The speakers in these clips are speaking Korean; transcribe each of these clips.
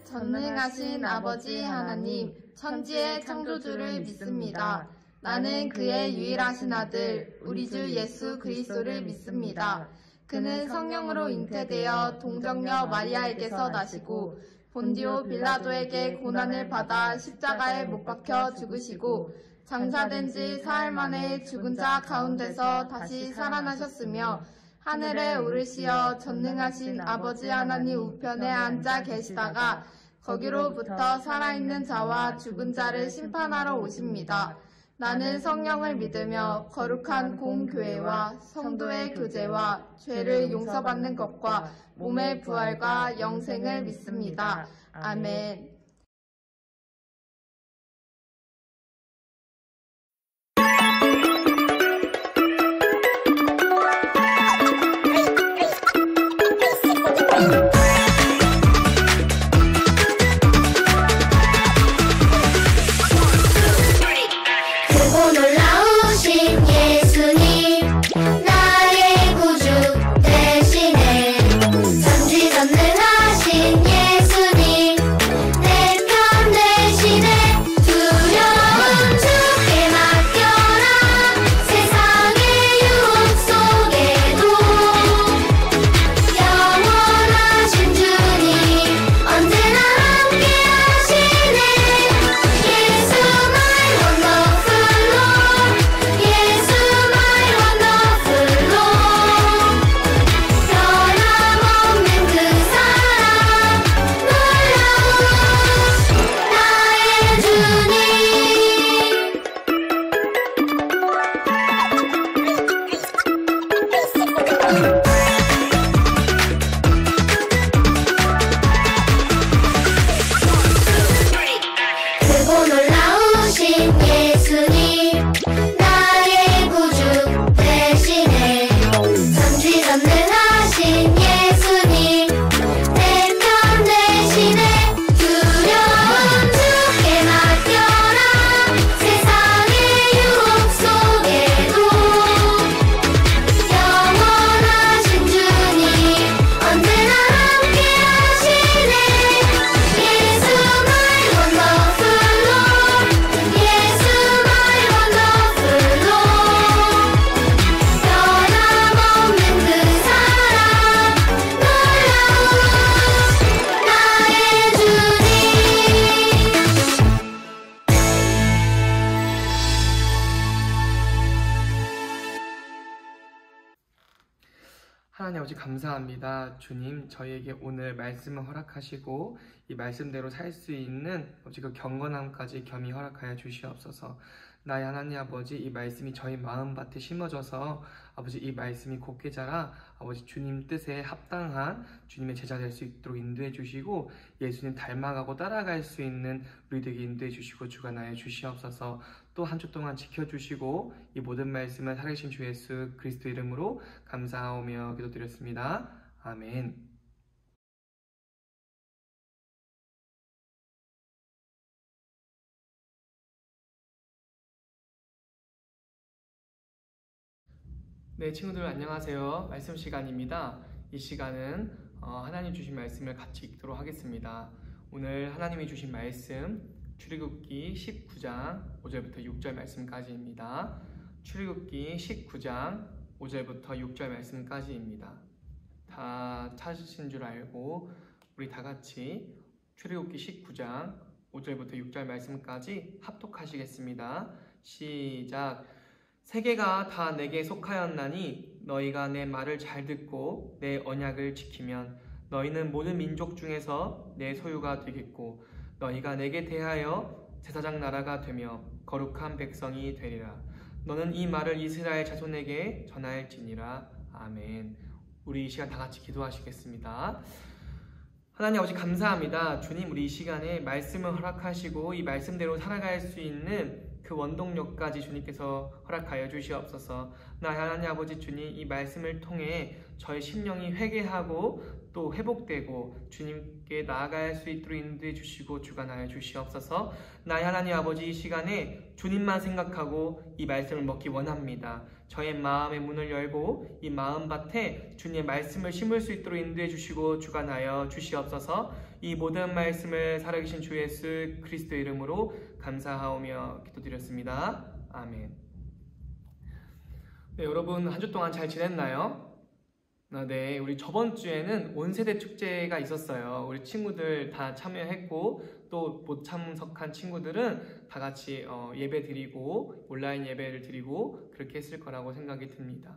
전능하신 아버지 하나님, 천지의 창조주를 믿습니다. 나는 그의 유일하신 아들, 우리 주 예수 그리스도를 믿습니다. 그는 성령으로 잉태되어 동정녀 마리아에게서 나시고 본디오 빌라도에게 고난을 받아 십자가에 못 박혀 죽으시고 장사된 지 사흘 만에 죽은 자 가운데서 다시 살아나셨으며 하늘에 오르시어 전능하신 아버지 하나님 우편에 앉아 계시다가 거기로부터 살아있는 자와 죽은 자를 심판하러 오십니다. 나는 성령을 믿으며 거룩한 공교회와 성도의 교제와 죄를 용서받는 것과 몸의 부활과 영생을 믿습니다. 아멘. 하나님 아버지 감사합니다. 주님, 저희에게 오늘 말씀을 허락하시고 이 말씀대로 살 수 있는 아버지 그 경건함까지 겸히 허락하여 주시옵소서. 나의 하나님 아버지, 이 말씀이 저희 마음밭에 심어져서 아버지 이 말씀이 곱게 자라 아버지 주님 뜻에 합당한 주님의 제자 될 수 있도록 인도해 주시고 예수님 닮아가고 따라갈 수 있는 우리들에게 인도해 주시고 주관하여 주시옵소서. 또 한 주 동안 지켜주시고 이 모든 말씀을 살아계신 주 예수 그리스도 이름으로 감사하오며 기도드렸습니다. 아멘. 네, 친구들 안녕하세요. 말씀 시간입니다. 이 시간은 하나님 주신 말씀을 같이 읽도록 하겠습니다. 오늘 하나님이 주신 말씀 출애굽기 19장 5절부터 6절 말씀까지입니다. 출애굽기 19장 5절부터 6절 말씀까지입니다. 다 찾으신 줄 알고 우리 다 같이 출애굽기 19장 5절부터 6절 말씀까지 합독하시겠습니다. 시작. 세계가 다 내게 속하였나니 너희가 내 말을 잘 듣고 내 언약을 지키면 너희는 모든 민족 중에서 내 소유가 되겠고 너희가 내게 대하여 제사장 나라가 되며 거룩한 백성이 되리라. 너는 이 말을 이스라엘 자손에게 전할지니라. 아멘. 우리 이 시간 다 같이 기도하시겠습니다. 하나님 아버지 감사합니다. 주님, 우리 이 시간에 말씀을 허락하시고 이 말씀대로 살아갈 수 있는 그 원동력까지 주님께서 허락하여 주시옵소서. 나 하나님 아버지 주님, 이 말씀을 통해 저의 심령이 회개하고 또 회복되고 주님께 나아갈 수 있도록 인도해 주시고 주관하여 주시옵소서. 나 하나님 아버지, 이 시간에 주님만 생각하고 이 말씀을 먹기 원합니다. 저의 마음의 문을 열고 이 마음밭에 주님의 말씀을 심을 수 있도록 인도해 주시고 주관하여 주시옵소서. 이 모든 말씀을 살아계신 주 예수 그리스도 이름으로 감사하오며 기도드렸습니다. 아멘. 네, 여러분 한 주 동안 잘 지냈나요? 네, 우리 저번 주에는 온세대 축제가 있었어요. 우리 친구들 다 참여했고 또 못 참석한 친구들은 다 같이 예배 드리고 온라인 예배를 드리고 그렇게 했을 거라고 생각이 듭니다.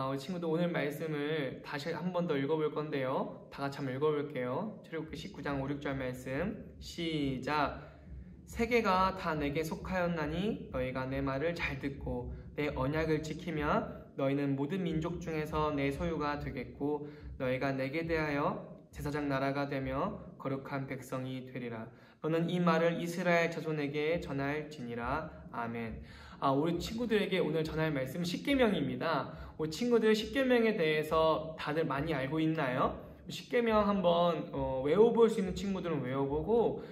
우리 친구들 오늘 말씀을 다시 한 번 더 읽어볼 건데요. 다 같이 한번 읽어볼게요. 출애굽기 19장 5, 6절 말씀 시작. 세계가 다 내게 속하였나니 너희가 내 말을 잘 듣고 내 언약을 지키면 너희는 모든 민족 중에서 내 소유가 되겠고 너희가 내게 대하여 제사장 나라가 되며 거룩한 백성이 되리라. 너는 이 말을 이스라엘 자손에게 전할지니라. 아멘. 우리 친구들에게 오늘 전할 말씀은 십계명입니다. 우리 친구들 십계명에 대해서 다들 많이 알고 있나요? 십계명 한번 외워볼 수 있는 친구들은 외워보고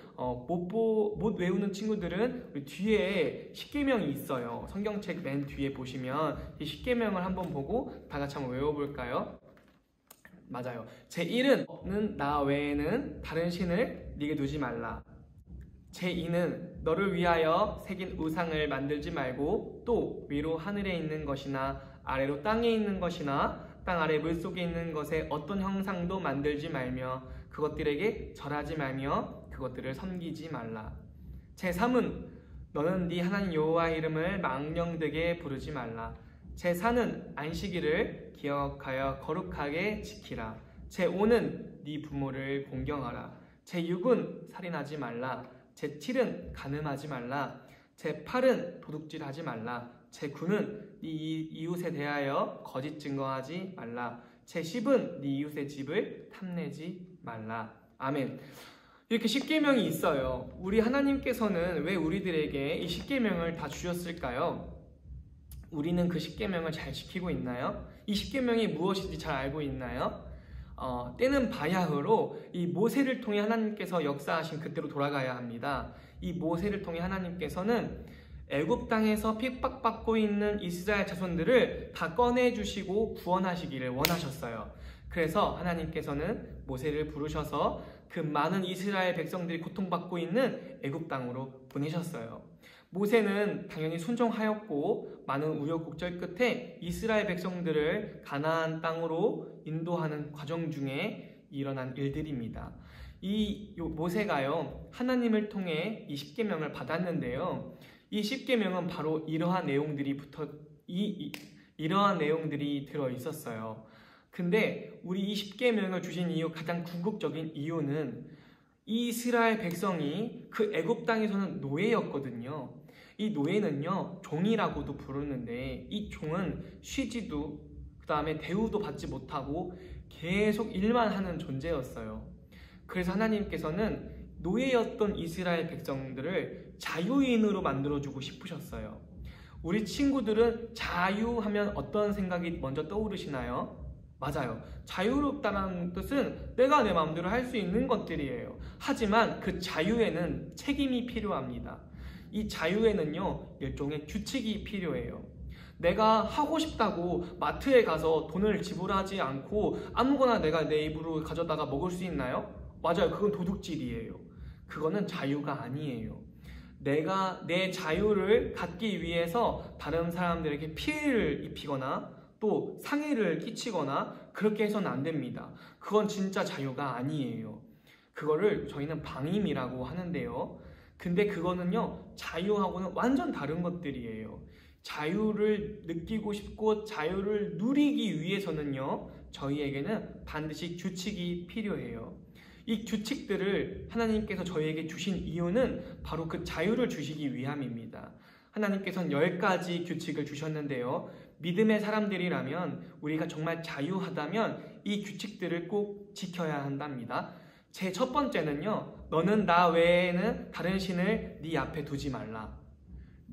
못 외우는 친구들은 우리 뒤에 십계명이 있어요. 성경책 맨 뒤에 보시면 이 십계명을 한번 보고 다 같이 한번 외워볼까요? 맞아요. 제1은 나 외에는 다른 신을 네게 두지 말라. 제2는 너를 위하여 새긴 우상을 만들지 말고 또 위로 하늘에 있는 것이나 아래로 땅에 있는 것이나 땅 아래 물속에 있는 것에 어떤 형상도 만들지 말며 그것들에게 절하지 말며 그것들을 섬기지 말라. 제3은 너는 네 하나님 여호와의 이름을 망령되게 부르지 말라. 제4는 안식일을 기억하여 거룩하게 지키라. 제5는 네 부모를 공경하라. 제6은 살인하지 말라. 제7은 간음하지 말라. 제8은 도둑질하지 말라. 제9는 네 이웃에 대하여 거짓 증거하지 말라. 제10은 네 이웃의 집을 탐내지 말라. 아멘. 이렇게 십계명이 있어요. 우리 하나님께서는 왜 우리들에게 이 십계명을 다 주셨을까요? 우리는 그 십계명을 잘 지키고 있나요? 이 십계명이 무엇인지 잘 알고 있나요? 때는 바야흐로 이 모세를 통해 하나님께서 역사하신 그때로 돌아가야 합니다. 이 모세를 통해 하나님께서는 애굽 땅에서 핍박받고 있는 이스라엘 자손들을 다 꺼내주시고 구원하시기를 원하셨어요. 그래서 하나님께서는 모세를 부르셔서 그 많은 이스라엘 백성들이 고통받고 있는 애굽 땅으로 보내셨어요. 모세는 당연히 순종하였고 많은 우여곡절 끝에 이스라엘 백성들을 가나안 땅으로 인도하는 과정 중에 일어난 일들입니다. 이 모세가요 하나님을 통해 이 십계명을 받았는데요. 이 십계명은 바로 이러한 내용들이 들어 있었어요. 근데 우리 이 십계명을 주신 이유, 가장 궁극적인 이유는 이스라엘 백성이 그 애굽 땅에서는 노예였거든요. 이 노예는요 종이라고도 부르는데 이 종은 쉬지도 그 다음에 대우도 받지 못하고 계속 일만 하는 존재였어요. 그래서 하나님께서는 노예였던 이스라엘 백성들을 자유인으로 만들어주고 싶으셨어요. 우리 친구들은 자유하면 어떤 생각이 먼저 떠오르시나요? 맞아요. 자유롭다는 뜻은 내가 내 마음대로 할 수 있는 것들이에요. 하지만 그 자유에는 책임이 필요합니다. 이 자유에는요 일종의 규칙이 필요해요. 내가 하고 싶다고 마트에 가서 돈을 지불하지 않고 아무거나 내가 내 입으로 가져다가 먹을 수 있나요? 맞아요. 그건 도둑질이에요. 그거는 자유가 아니에요. 내가 내 자유를 갖기 위해서 다른 사람들에게 피해를 입히거나 또 상해를 끼치거나 그렇게 해서는 안 됩니다. 그건 진짜 자유가 아니에요. 그거를 저희는 방임이라고 하는데요. 근데 그거는요 자유하고는 완전 다른 것들이에요. 자유를 느끼고 싶고 자유를 누리기 위해서는요 저희에게는 반드시 규칙이 필요해요. 이 규칙들을 하나님께서 저희에게 주신 이유는 바로 그 자유를 주시기 위함입니다. 하나님께서는 10가지 규칙을 주셨는데요. 믿음의 사람들이라면 우리가 정말 자유하다면 이 규칙들을 꼭 지켜야 한답니다. 제 첫 번째는요. 너는 나 외에는 다른 신을 네 앞에 두지 말라.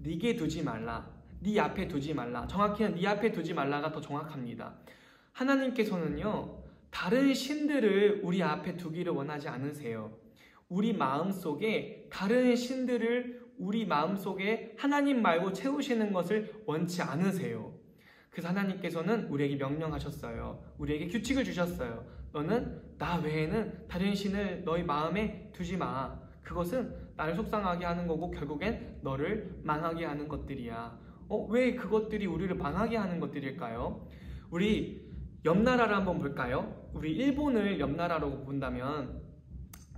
네게 두지 말라. 네 앞에 두지 말라. 정확히는 네 앞에 두지 말라가 더 정확합니다. 하나님께서는요, 다른 신들을 우리 앞에 두기를 원하지 않으세요. 우리 마음속에 다른 신들을 우리 마음속에 하나님 말고 채우시는 것을 원치 않으세요. 그래서 하나님께서는 우리에게 명령하셨어요. 우리에게 규칙을 주셨어요. 너는 나 외에는 다른 신을 너희 마음에 두지 마. 그것은 나를 속상하게 하는 거고 결국엔 너를 망하게 하는 것들이야. 왜 그것들이 우리를 망하게 하는 것들일까요? 우리 옆나라를 한번 볼까요? 우리 일본을 옆나라로 본다면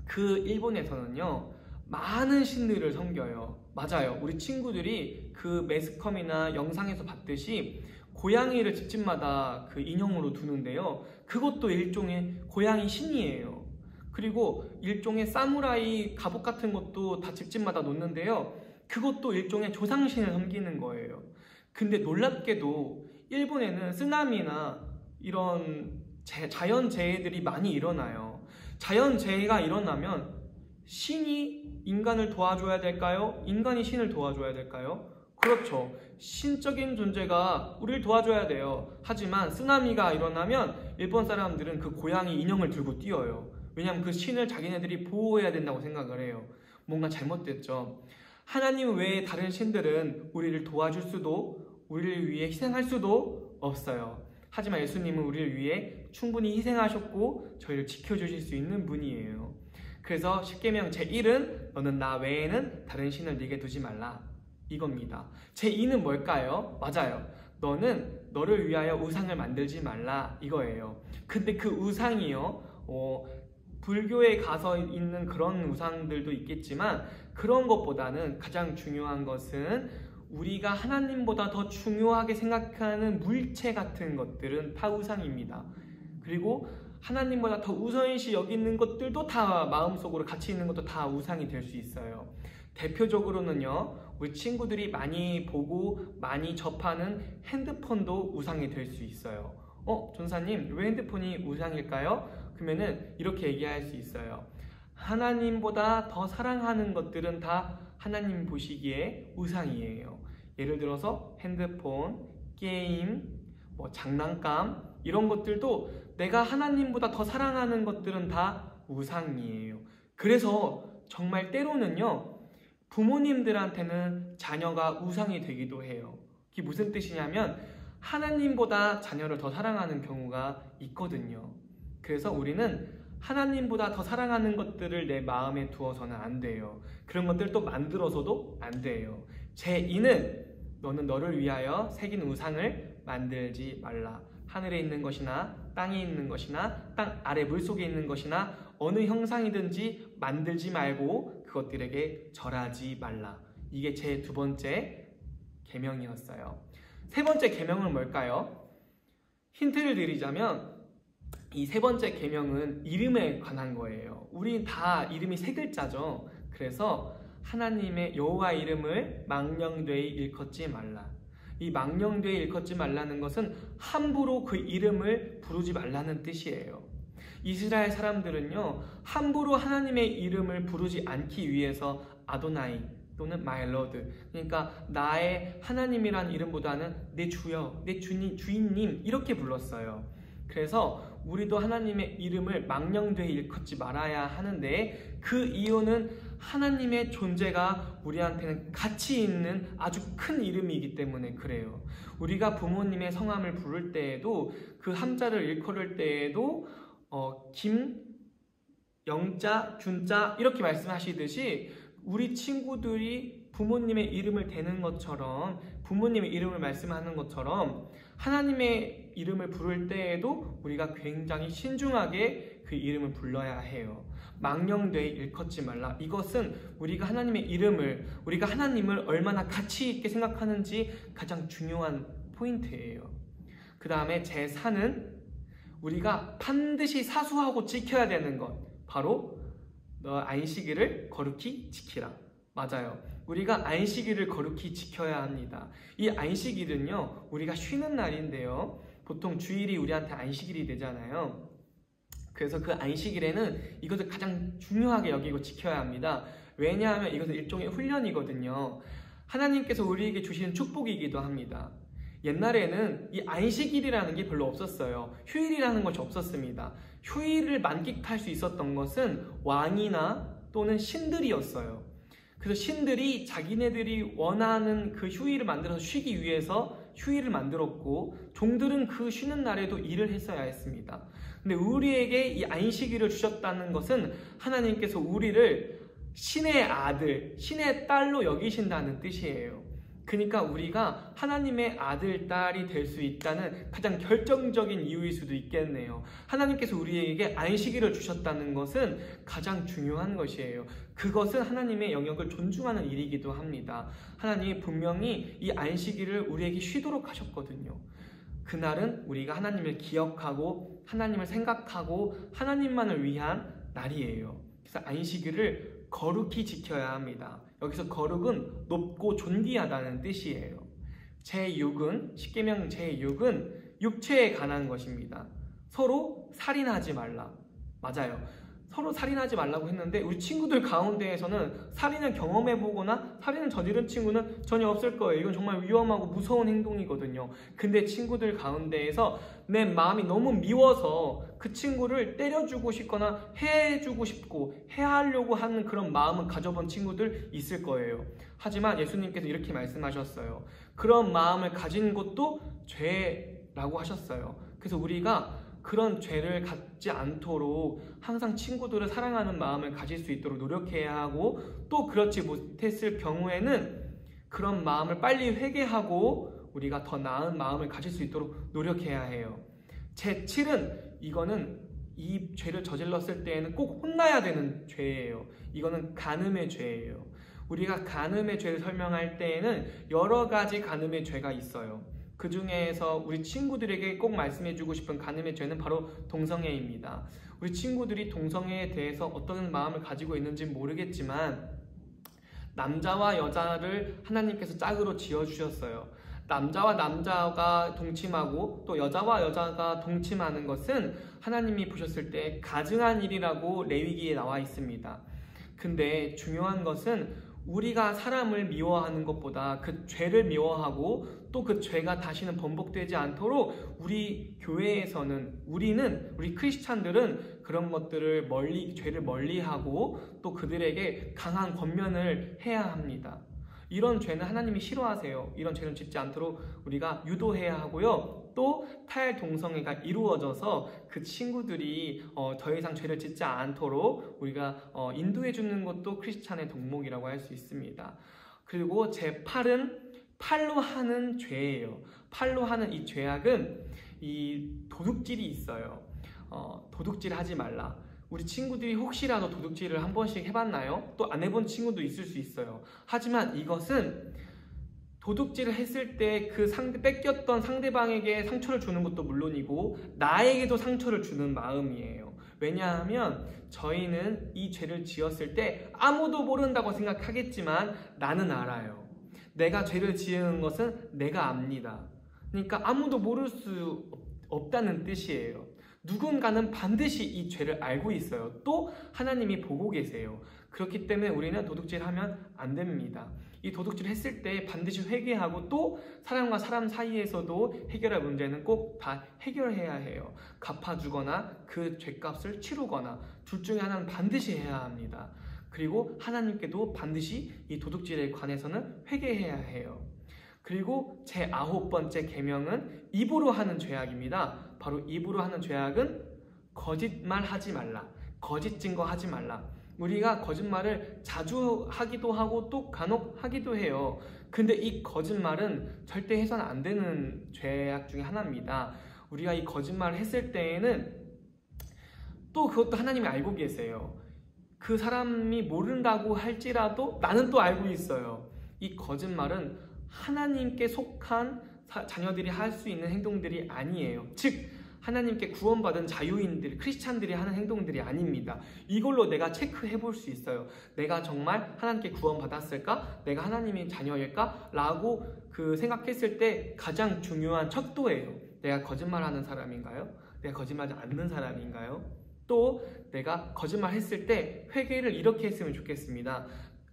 그 일본에서는요, 많은 신들을 섬겨요. 맞아요. 우리 친구들이 그 매스컴이나 영상에서 봤듯이 고양이를 집집마다 그 인형으로 두는데요, 그것도 일종의 고양이 신이에요. 그리고 일종의 사무라이 갑옷 같은 것도 다 집집마다 놓는데요, 그것도 일종의 조상신을 섬기는 거예요. 근데 놀랍게도 일본에는 쓰나미나 이런 자연재해들이 많이 일어나요. 자연재해가 일어나면 신이 인간을 도와줘야 될까요? 인간이 신을 도와줘야 될까요? 그렇죠. 신적인 존재가 우리를 도와줘야 돼요. 하지만 쓰나미가 일어나면 일본 사람들은 그 고양이 인형을 들고 뛰어요. 왜냐하면 그 신을 자기네들이 보호해야 된다고 생각을 해요. 뭔가 잘못됐죠. 하나님 외에 다른 신들은 우리를 도와줄 수도, 우리를 위해 희생할 수도 없어요. 하지만 예수님은 우리를 위해 충분히 희생하셨고 저희를 지켜주실 수 있는 분이에요. 그래서 십계명 제1은 너는 나 외에는 다른 신을 네게 두지 말라, 이겁니다. 제2는 뭘까요? 맞아요. 너는 너를 위하여 우상을 만들지 말라, 이거예요. 근데 그 우상이요, 불교에 가서 있는 그런 우상들도 있겠지만 그런 것보다는 가장 중요한 것은 우리가 하나님보다 더 중요하게 생각하는 물체 같은 것들은 다 우상입니다. 그리고 하나님보다 더 우선시 여기는 것들도 다 마음속으로 같이 있는 것도 다 우상이 될 수 있어요. 대표적으로는요, 우리 친구들이 많이 보고 많이 접하는 핸드폰도 우상이 될 수 있어요. 전사님, 왜 핸드폰이 우상일까요? 그러면은 이렇게 얘기할 수 있어요. 하나님보다 더 사랑하는 것들은 다 하나님 보시기에 우상이에요. 예를 들어서 핸드폰, 게임, 장난감 이런 것들도 내가 하나님보다 더 사랑하는 것들은 다 우상이에요. 그래서 정말 때로는요, 부모님들한테는 자녀가 우상이 되기도 해요. 그게 무슨 뜻이냐면 하나님보다 자녀를 더 사랑하는 경우가 있거든요. 그래서 우리는 하나님보다 더 사랑하는 것들을 내 마음에 두어서는 안 돼요. 그런 것들을 또 만들어서도 안 돼요. 제2는 너는 너를 위하여 새긴 우상을 만들지 말라. 하늘에 있는 것이나 땅에 있는 것이나 땅 아래 물속에 있는 것이나 어느 형상이든지 만들지 말고 그것들에게 절하지 말라. 이게 제 두 번째 계명이었어요. 세 번째 계명은 뭘까요? 힌트를 드리자면 이 세 번째 계명은 이름에 관한 거예요. 우리 다 이름이 세 글자죠. 그래서 하나님의 여호와 이름을 망령되이 일컫지 말라. 이 망령되이 일컫지 말라는 것은 함부로 그 이름을 부르지 말라는 뜻이에요. 이스라엘 사람들은요, 함부로 하나님의 이름을 부르지 않기 위해서 아도나이 또는 my Lord, 그러니까 나의 하나님이란 이름보다는 내 주여, 내 주인님 이렇게 불렀어요. 그래서 우리도 하나님의 이름을 망령되이 일컫지 말아야 하는데 그 이유는 하나님의 존재가 우리한테는 가치 있는 아주 큰 이름이기 때문에 그래요. 우리가 부모님의 성함을 부를 때에도 그 함자를 일컬을 때에도 김, 영자, 균자 이렇게 말씀하시듯이 우리 친구들이 부모님의 이름을 대는 것처럼 부모님의 이름을 말씀하는 것처럼 하나님의 이름을 부를 때에도 우리가 굉장히 신중하게 그 이름을 불러야 해요. 망령되이 일컫지 말라. 이것은 우리가 하나님의 이름을, 우리가 하나님을 얼마나 가치 있게 생각하는지 가장 중요한 포인트예요. 그 다음에 제4는 우리가 반드시 사수하고 지켜야 되는 것, 바로 너 안식일을 거룩히 지키라. 맞아요. 우리가 안식일을 거룩히 지켜야 합니다. 이 안식일은요, 우리가 쉬는 날인데요, 보통 주일이 우리한테 안식일이 되잖아요. 그래서 그 안식일에는 이것을 가장 중요하게 여기고 지켜야 합니다. 왜냐하면 이것은 일종의 훈련이거든요. 하나님께서 우리에게 주시는 축복이기도 합니다. 옛날에는 이 안식일이라는 게 별로 없었어요. 휴일이라는 것이 없었습니다. 휴일을 만끽할 수 있었던 것은 왕이나 또는 신들이었어요. 그래서 신들이 자기네들이 원하는 그 휴일을 만들어서 쉬기 위해서 휴일을 만들었고, 종들은 그 쉬는 날에도 일을 했어야 했습니다. 근데 우리에게 이 안식일을 주셨다는 것은 하나님께서 우리를 신의 아들, 신의 딸로 여기신다는 뜻이에요. 그러니까 우리가 하나님의 아들, 딸이 될 수 있다는 가장 결정적인 이유일 수도 있겠네요. 하나님께서 우리에게 안식일을 주셨다는 것은 가장 중요한 것이에요. 그것은 하나님의 영역을 존중하는 일이기도 합니다. 하나님이 분명히 이 안식일을 우리에게 쉬도록 하셨거든요. 그날은 우리가 하나님을 기억하고 하나님을 생각하고 하나님만을 위한 날이에요. 그래서 안식일을 거룩히 지켜야 합니다. 여기서 거룩은 높고 존귀하다는 뜻이에요. 제6은, 십계명 제6은 육체에 관한 것입니다. 서로 살인하지 말라. 맞아요. 서로 살인하지 말라고 했는데 우리 친구들 가운데에서는 살인을 경험해보거나 살인을 저지른 친구는 전혀 없을 거예요. 이건 정말 위험하고 무서운 행동이거든요. 근데 친구들 가운데에서 내 마음이 너무 미워서 그 친구를 때려주고 싶거나 해주고 싶고 해하려고 하는 그런 마음을 가져본 친구들 있을 거예요. 하지만 예수님께서 이렇게 말씀하셨어요. 그런 마음을 가진 것도 죄라고 하셨어요. 그래서 우리가 그런 죄를 갖지 않도록 항상 친구들을 사랑하는 마음을 가질 수 있도록 노력해야 하고, 또 그렇지 못했을 경우에는 그런 마음을 빨리 회개하고 우리가 더 나은 마음을 가질 수 있도록 노력해야 해요. 제7은 이거는 이 죄를 저질렀을 때에는 꼭 혼나야 되는 죄예요. 이거는 간음의 죄예요. 우리가 간음의 죄를 설명할 때에는 여러 가지 간음의 죄가 있어요. 그 중에서 우리 친구들에게 꼭 말씀해주고 싶은 간음의 죄는 바로 동성애입니다. 우리 친구들이 동성애에 대해서 어떤 마음을 가지고 있는지 모르겠지만 남자와 여자를 하나님께서 짝으로 지어주셨어요. 남자와 남자가 동침하고 또 여자와 여자가 동침하는 것은 하나님이 보셨을 때 가증한 일이라고 레위기에 나와 있습니다. 근데 중요한 것은 우리가 사람을 미워하는 것보다 그 죄를 미워하고 또 그 죄가 다시는 번복되지 않도록 우리 교회에서는 우리 크리스찬들은 그런 것들을 죄를 멀리하고 또 그들에게 강한 권면을 해야 합니다. 이런 죄는 하나님이 싫어하세요. 이런 죄는 짓지 않도록 우리가 유도해야 하고요. 또 탈동성애가 이루어져서 그 친구들이 더 이상 죄를 짓지 않도록 우리가 인도해 주는 것도 크리스찬의 덕목이라고 할 수 있습니다. 그리고 제8은 팔로 하는 죄예요. 팔로 하는 이 죄악은 이 도둑질이 있어요. 도둑질 하지 말라. 우리 친구들이 혹시라도 도둑질을 한 번씩 해봤나요? 또 안 해본 친구도 있을 수 있어요. 하지만 이것은 도둑질을 했을 때 그 뺏겼던 상대방에게 상처를 주는 것도 물론이고 나에게도 상처를 주는 마음이에요. 왜냐하면 저희는 이 죄를 지었을 때 아무도 모른다고 생각하겠지만 나는 알아요. 내가 죄를 지은 것은 내가 압니다. 그러니까 아무도 모를 수 없다는 뜻이에요. 누군가는 반드시 이 죄를 알고 있어요. 또 하나님이 보고 계세요. 그렇기 때문에 우리는 도둑질하면 안 됩니다. 이 도둑질 했을 때 반드시 회개하고 또 사람과 사람 사이에서도 해결할 문제는 꼭 다 해결해야 해요. 갚아주거나 그 죄값을 치르거나 둘 중에 하나는 반드시 해야 합니다. 그리고 하나님께도 반드시 이 도둑질에 관해서는 회개해야 해요. 그리고 제9번째 계명은 입으로 하는 죄악입니다. 바로 입으로 하는 죄악은 거짓말하지 말라. 거짓 증거하지 말라. 우리가 거짓말을 자주 하기도 하고 또 간혹 하기도 해요. 근데 이 거짓말은 절대 해서는 안 되는 죄악 중에 하나입니다. 우리가 이 거짓말을 했을 때에는 또 그것도 하나님이 알고 계세요. 그 사람이 모른다고 할지라도 나는 또 알고 있어요. 이 거짓말은 하나님께 속한 자녀들이 할 수 있는 행동들이 아니에요. 즉 하나님께 구원받은 자유인들, 크리스찬들이 하는 행동들이 아닙니다. 이걸로 내가 체크해 볼 수 있어요. 내가 정말 하나님께 구원받았을까? 내가 하나님의 자녀일까? 라고 생각했을 때 가장 중요한 척도예요. 내가 거짓말하는 사람인가요? 내가 거짓말하지 않는 사람인가요? 또 내가 거짓말 했을 때 회개를 이렇게 했으면 좋겠습니다.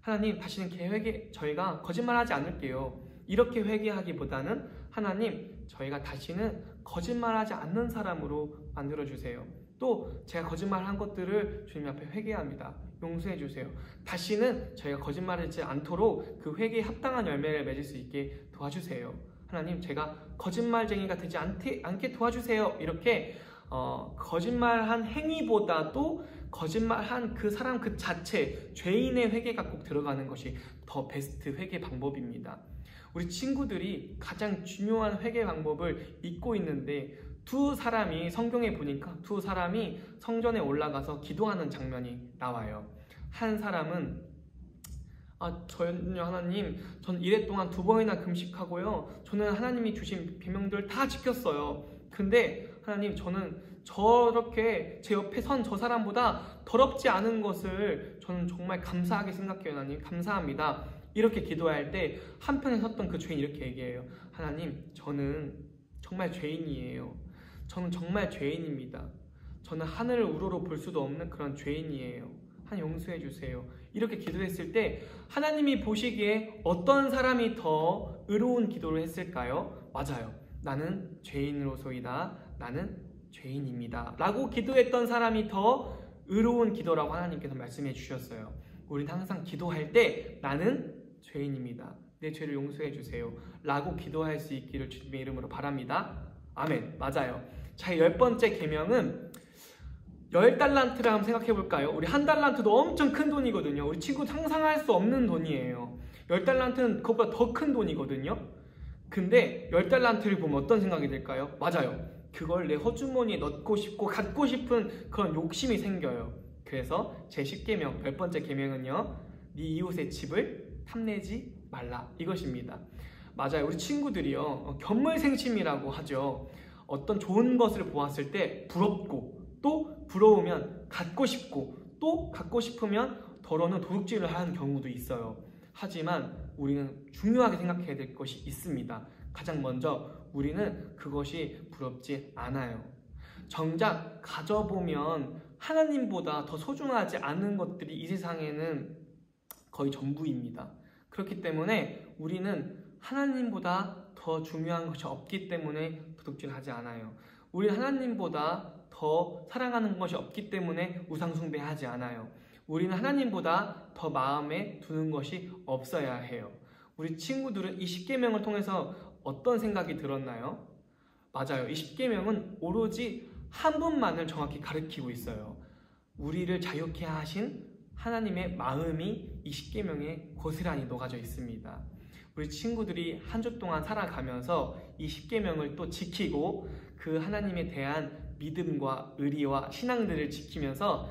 하나님 다시는 저희가 거짓말하지 않을게요. 이렇게 회개하기보다는 하나님 저희가 다시는 거짓말하지 않는 사람으로 만들어주세요. 또 제가 거짓말한 것들을 주님 앞에 회개합니다. 용서해 주세요. 다시는 저희가 거짓말하지 않도록 그 회개에 합당한 열매를 맺을 수 있게 도와주세요. 하나님 제가 거짓말쟁이가 되지 않게 도와주세요. 이렇게 거짓말한 행위보다도 거짓말한 그 사람 그 자체 죄인의 회개가 꼭 들어가는 것이 더 베스트 회개 방법입니다. 우리 친구들이 가장 중요한 회개 방법을 잊고 있는데 두 사람이 성경에 보니까 두 사람이 성전에 올라가서 기도하는 장면이 나와요. 한 사람은 저는요 하나님 전 이래 동안 2번이나 금식하고요 저는 하나님이 주신 계명들 다 지켰어요. 근데 하나님 저는 저렇게 제 옆에 선 저 사람보다 더럽지 않은 것을 저는 정말 감사하게 생각해요. 하나님 감사합니다. 이렇게 기도할 때 한편에 섰던 그 죄인 이렇게 얘기해요. 하나님 저는 정말 죄인이에요. 저는 정말 죄인입니다. 저는 하늘을 우러러 볼 수도 없는 그런 죄인이에요. 하나님 용서해 주세요. 이렇게 기도했을 때 하나님이 보시기에 어떤 사람이 더 의로운 기도를 했을까요? 맞아요. 나는 죄인으로소이다. 나는 죄인입니다. 라고 기도했던 사람이 더 의로운 기도라고 하나님께서 말씀해 주셨어요. 우리는 항상 기도할 때 나는 죄인입니다. 내 죄를 용서해 주세요. 라고 기도할 수 있기를 주님의 이름으로 바랍니다. 아멘. 맞아요. 자, 10번째 계명은 10달란트를 한번 생각해 볼까요? 우리 1달란트도 엄청 큰 돈이거든요. 우리 친구 상상할 수 없는 돈이에요. 10달란트는 그것보다 더 큰 돈이거든요. 근데 10달란트를 보면 어떤 생각이 들까요? 맞아요. 그걸 내 허주머니에 넣고 싶고 갖고 싶은 그런 욕심이 생겨요. 그래서 제 10계명 10번째 계명은요, 네 이웃의 집을 탐내지 말라, 이것입니다. 맞아요. 우리 친구들이요, 견물생심이라고 하죠. 어떤 좋은 것을 보았을 때 부럽고, 또 부러우면 갖고 싶고, 또 갖고 싶으면 더러는 도둑질을 하는 경우도 있어요. 하지만 우리는 중요하게 생각해야 될 것이 있습니다. 가장 먼저 우리는 그것이 부럽지 않아요. 정작 가져보면 하나님보다 더 소중하지 않은 것들이 이 세상에는 거의 전부입니다. 그렇기 때문에 우리는 하나님보다 더 중요한 것이 없기 때문에 도둑질하지 않아요. 우리는 하나님보다 더 사랑하는 것이 없기 때문에 우상숭배하지 않아요. 우리는 하나님보다 더 마음에 두는 것이 없어야 해요. 우리 친구들은 이 10계명을 통해서 어떤 생각이 들었나요? 맞아요. 이 10계명은 오로지 한 분만을 정확히 가리키고 있어요. 우리를 자유케 하신 하나님의 마음이 이 10계명에 고스란히 녹아져 있습니다. 우리 친구들이 한 주 동안 살아가면서 이 10계명을 또 지키고 그 하나님에 대한 믿음과 의리와 신앙들을 지키면서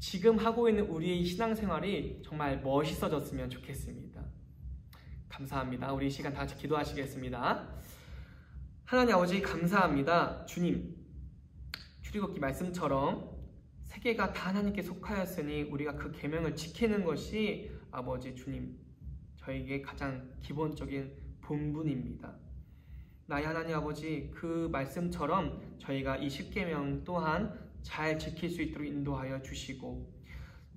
지금 하고 있는 우리의 신앙생활이 정말 멋있어졌으면 좋겠습니다. 감사합니다. 우리 이 시간 다 같이 기도하시겠습니다. 하나님 아버지 감사합니다. 주님, 출애굽기 말씀처럼 세계가 다 하나님께 속하였으니 우리가 그 계명을 지키는 것이 아버지 주님, 저에게 가장 기본적인 본분입니다. 나의 하나님 아버지, 그 말씀처럼 저희가 이 10계명 또한 잘 지킬 수 있도록 인도하여 주시고,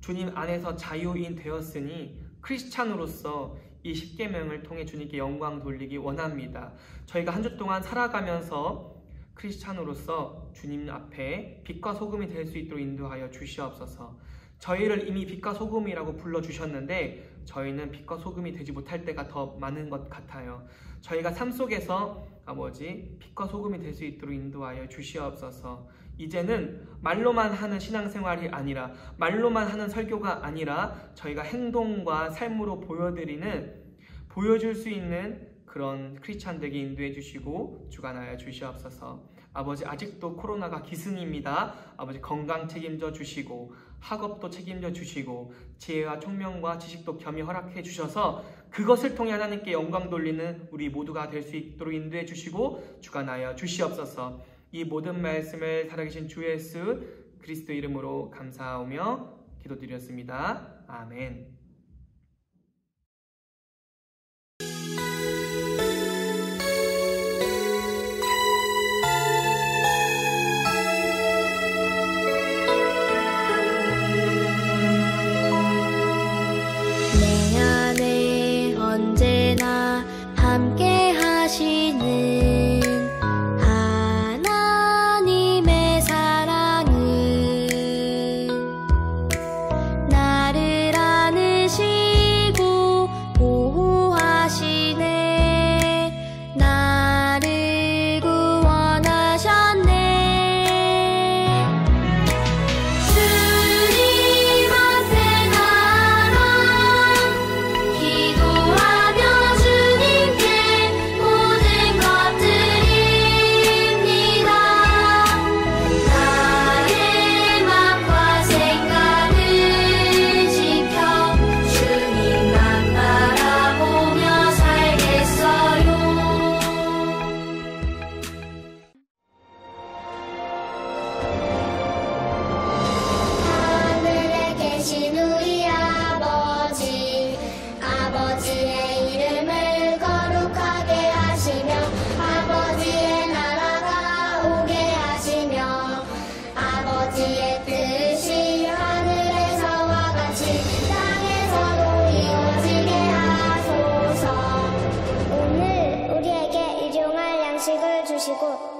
주님 안에서 자유인 되었으니 크리스찬으로서 이 10계명을 통해 주님께 영광 돌리기 원합니다. 저희가 한 주 동안 살아가면서 크리스찬으로서 주님 앞에 빛과 소금이 될 수 있도록 인도하여 주시옵소서. 저희를 이미 빛과 소금이라고 불러주셨는데 저희는 빛과 소금이 되지 못할 때가 더 많은 것 같아요. 저희가 삶 속에서 아버지 빛과 소금이 될 수 있도록 인도하여 주시옵소서. 이제는 말로만 하는 신앙생활이 아니라, 말로만 하는 설교가 아니라 저희가 행동과 삶으로 보여줄 수 있는 그런 크리스찬 되게 인도해 주시고 주관하여 주시옵소서. 아버지, 아직도 코로나가 기승입니다. 아버지, 건강 책임져 주시고 학업도 책임져 주시고 지혜와 총명과 지식도 겸히 허락해 주셔서 그것을 통해 하나님께 영광 돌리는 우리 모두가 될 수 있도록 인도해 주시고 주관하여 주시옵소서. 이 모든 말씀을 살아계신 주 예수 그리스도 이름으로 감사하며 기도드렸습니다. 아멘.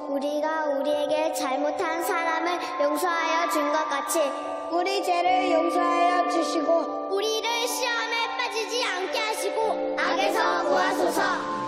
우리가 우리에게 잘못한 사람을 용서하여 준 것 같이 우리 죄를 용서하여 주시고 우리를 시험에 빠지지 않게 하시고 악에서 구하소서.